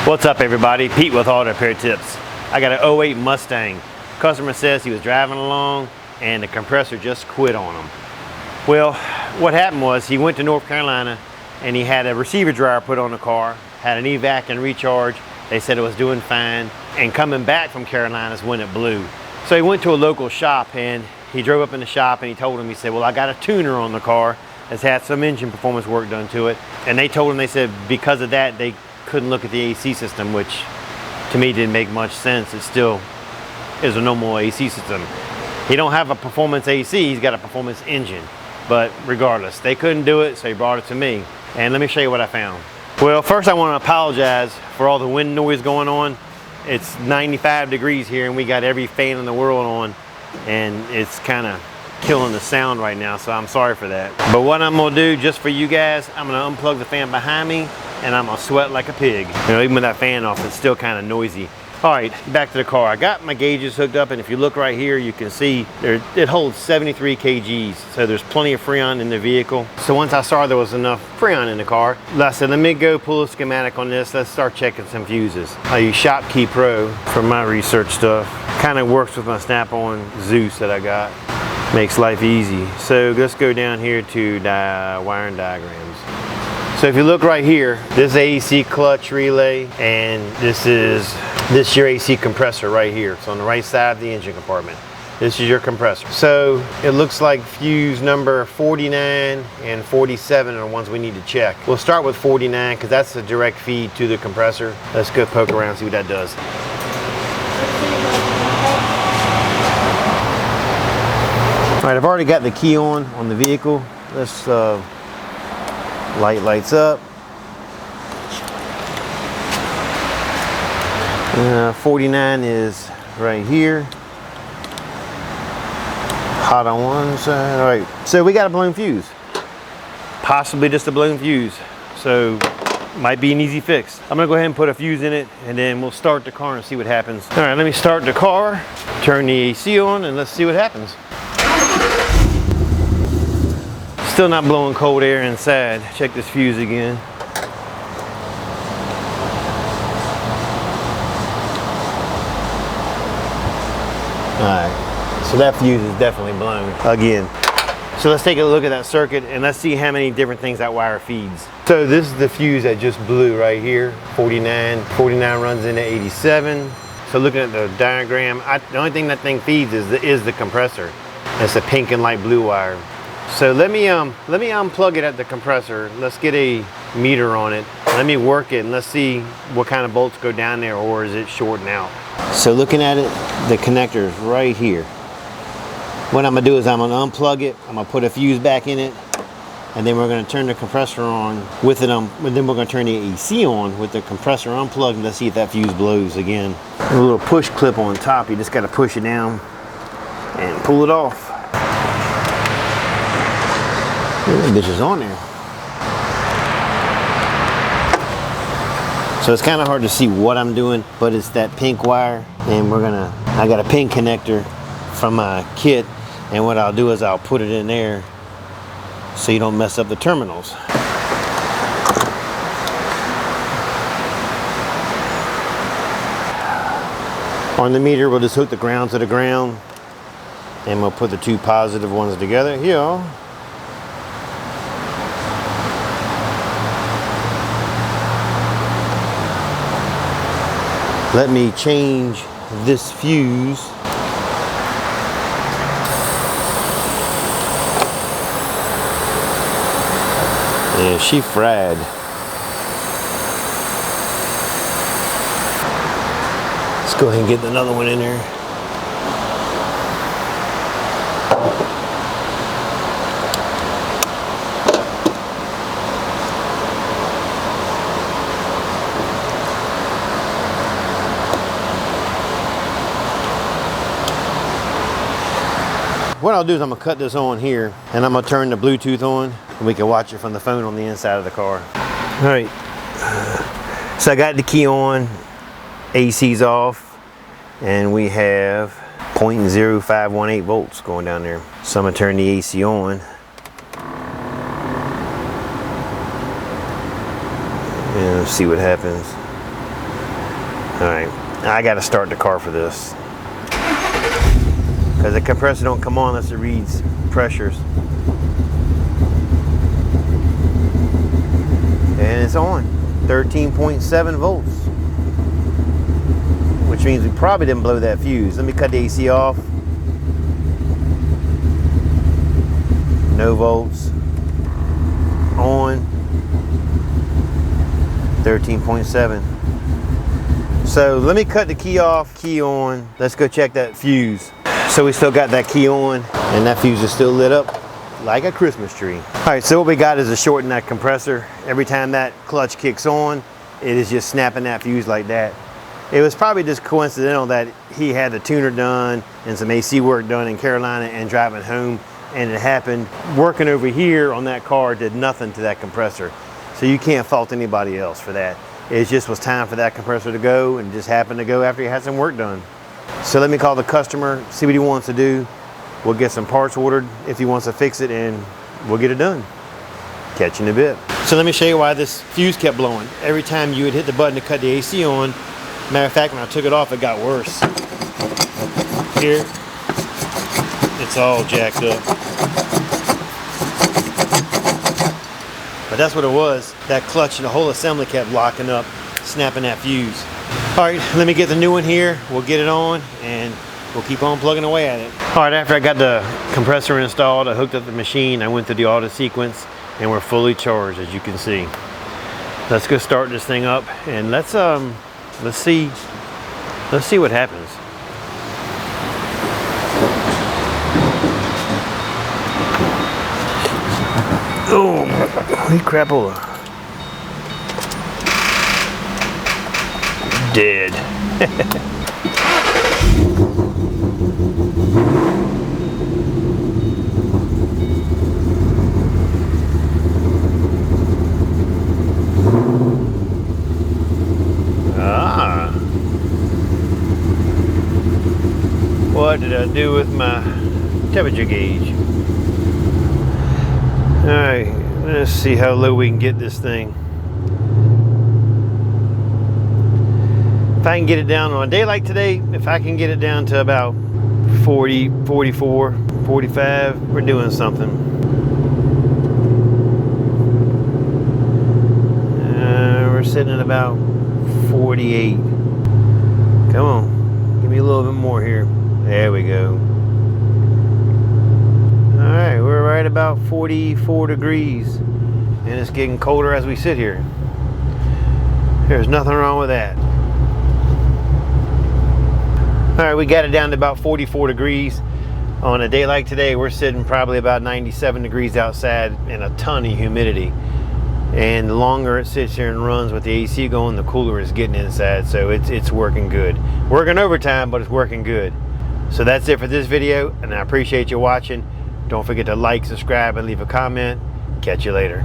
What's up everybody, Pete with Auto Repair Tips. I got an '08 Mustang. Customer says he was driving along and the compressor just quit on him. Well, what happened was he went to North Carolina and he had a receiver dryer put on the car, had an evac and recharge. They said it was doing fine, and coming back from Carolina is when it blew. So he went to a local shop and he drove up in the shop and he told him, he said, well, I got a tuner on the car that's had some engine performance work done to it. And they told him, they said because of that they couldn't look at the AC system, which to me didn't make much sense. It still is a normal AC system. He don't have a performance AC, he's got a performance engine. But regardless, they couldn't do it, so he brought it to me. And let me show you what I found. Well, first I want to apologize for all the wind noise going on. It's 95 degrees here and we got every fan in the world on, and it's kind of killing the sound right now, so I'm sorry for that. But what I'm gonna do just for you guys, I'm gonna unplug the fan behind me and I'm gonna sweat like a pig. You know, even with that fan off, it's still kind of noisy. All right, back to the car. I got my gauges hooked up, and if you look right here, you can see it holds 73 kgs, so there's plenty of Freon in the vehicle. So once I saw there was enough Freon in the car, I said, let me go pull a schematic on this. Let's start checking some fuses. I use ShopKey Pro for my research stuff. Kind of works with my Snap-on Zeus that I got. Makes life easy. So let's go down here to wiring diagrams. So if you look right here, this is AC clutch relay, and this is your AC compressor right here. It's on the right side of the engine compartment. This is your compressor. So it looks like fuse number 49 and 47 are the ones we need to check. We'll start with 49 because that's the direct feed to the compressor. Let's go poke around and see what that does. All right, I've already got the key on the vehicle. Let's lights up. 49 is right here. Hot on one side. All right, so we got a blown fuse. Possibly just a blown fuse. So might be an easy fix. I'm gonna go ahead and put a fuse in it and then we'll start the car and see what happens. All right, let me start the car, turn the AC on, and let's see what happens. Still not blowing cold air inside. Check this fuse again. Alright, so that fuse is definitely blown again. So let's take a look at that circuit and let's see how many different things that wire feeds. So this is the fuse that just blew right here, 49. 49 runs into 87. So looking at the diagram, the only thing that thing feeds is the compressor. That's the pink and light blue wire. So let me unplug it at the compressor. Let's get a meter on it. Let me work it and let's see what kind of bolts go down there, or is it shorting out. So looking at it, the connector is right here. What I'm gonna do is I'm gonna unplug it, I'm gonna put a fuse back in it, and then we're gonna turn the compressor on with it and then we're gonna turn the AC on with the compressor unplugged, and let's see if that fuse blows again. A little push clip on top, you just gotta push it down and pull it off. That bitch is on there. So it's kind of hard to see what I'm doing, but it's that pink wire, and I got a pin connector from my kit, and what I'll do is I'll put it in there so you don't mess up the terminals. On the meter, we'll just hook the ground to the ground, and we'll put the two positive ones together here. Let me change this fuse. Yeah, she fried. Let's go ahead and get another one in there. What I'll do is I'm gonna cut this on here and I'm gonna turn the Bluetooth on and we can watch it from the phone on the inside of the car. All right, so I got the key on, AC's off, and we have 0.0518 volts going down there. So I'm gonna turn the AC on. And let's see what happens. All right, I got to start the car for this because the compressor don't come on unless it reads pressures. And it's on 13.7 volts, which means we probably didn't blow that fuse. Let me cut the AC off. No volts. On 13.7. So let me cut the key off, key on. Let's go check that fuse. So we still got that key on, and that fuse is still lit up like a Christmas tree. All right, so what we got is a short in that compressor. Every time that clutch kicks on, it is just snapping that fuse like that. It was probably just coincidental that he had the tuner done and some AC work done in Carolina and driving home, and it happened. Working over here on that car did nothing to that compressor. So you can't fault anybody else for that. It just was time for that compressor to go, and just happened to go after he had some work done. So let me call the customer, see what he wants to do. We'll get some parts ordered if he wants to fix it, and we'll get it done. Catch you in a bit. So let me show you why this fuse kept blowing. Every time you would hit the button to cut the AC on, matter of fact, when I took it off, it got worse. Here, it's all jacked up. But that's what it was. That clutch and the whole assembly kept locking up, snapping that fuse. All right, let me get the new one here. We'll get it on, and we'll keep on plugging away at it. All right, after I got the compressor installed, I hooked up the machine, I went through the auto sequence, and we're fully charged, as you can see. Let's go start this thing up, and let's see what happens. Oh, holy crapola. Dead. What did I do with my temperature gauge? Alright, let's see how low we can get this thing. If I can get it down on a day like today, if I can get it down to about 40, 44, 45, we're doing something. We're sitting at about 48. Come on, give me a little bit more here. There we go. All right, we're right about 44 degrees, and it's getting colder as we sit here. There's nothing wrong with that. All right, we got it down to about 44 degrees. On a day like today, we're sitting probably about 97 degrees outside and a ton of humidity. And the longer it sits here and runs with the AC going, the cooler it's getting inside, so it's working good. Working overtime, but it's working good. So that's it for this video, and I appreciate you watching. Don't forget to like, subscribe, and leave a comment. Catch you later.